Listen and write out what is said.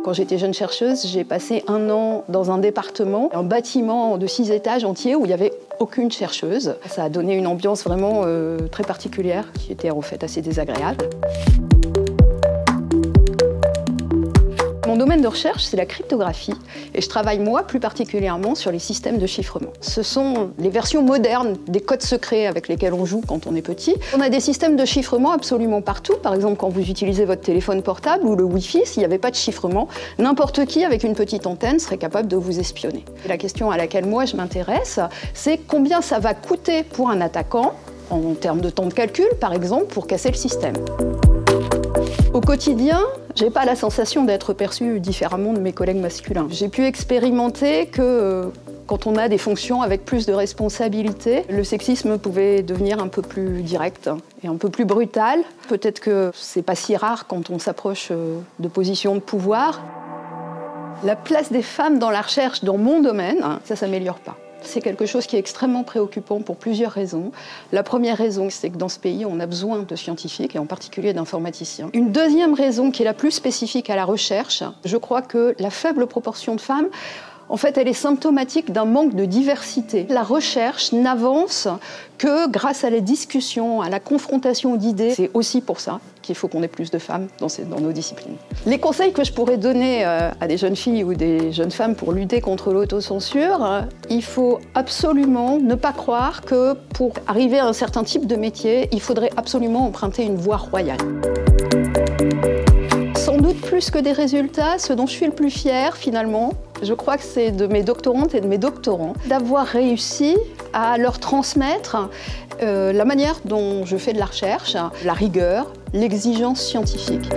Quand j'étais jeune chercheuse, j'ai passé 1 an dans un département, un bâtiment de 6 étages entiers où il n'y avait aucune chercheuse. Ça a donné une ambiance vraiment très particulière qui était en fait assez désagréable. Mon domaine de recherche, c'est la cryptographie et je travaille, moi, plus particulièrement sur les systèmes de chiffrement. Ce sont les versions modernes des codes secrets avec lesquels on joue quand on est petit. On a des systèmes de chiffrement absolument partout. Par exemple, quand vous utilisez votre téléphone portable ou le Wi-Fi, s'il n'y avait pas de chiffrement, n'importe qui avec une petite antenne serait capable de vous espionner. Et la question à laquelle moi je m'intéresse, c'est combien ça va coûter pour un attaquant, en termes de temps de calcul, par exemple, pour casser le système. Au quotidien, j'ai pas la sensation d'être perçue différemment de mes collègues masculins. J'ai pu expérimenter que quand on a des fonctions avec plus de responsabilités, le sexisme pouvait devenir un peu plus direct et un peu plus brutal. Peut-être que c'est pas si rare quand on s'approche de positions de pouvoir. La place des femmes dans la recherche dans mon domaine, ça s'améliore pas. C'est quelque chose qui est extrêmement préoccupant pour plusieurs raisons. La première raison, c'est que dans ce pays, on a besoin de scientifiques, et en particulier d'informaticiens. Une deuxième raison, qui est la plus spécifique à la recherche, je crois que la faible proportion de femmes, en fait, elle est symptomatique d'un manque de diversité. La recherche n'avance que grâce à la discussion, à la confrontation d'idées. C'est aussi pour ça qu'il faut qu'on ait plus de femmes dans nos disciplines. Les conseils que je pourrais donner à des jeunes filles ou des jeunes femmes pour lutter contre l'autocensure, il faut absolument ne pas croire que pour arriver à un certain type de métier, il faudrait absolument emprunter une voie royale. Sans doute plus que des résultats, ce dont je suis le plus fière finalement, je crois que c'est de mes doctorantes et de mes doctorants, d'avoir réussi à leur transmettre la manière dont je fais de la recherche, la rigueur, l'exigence scientifique.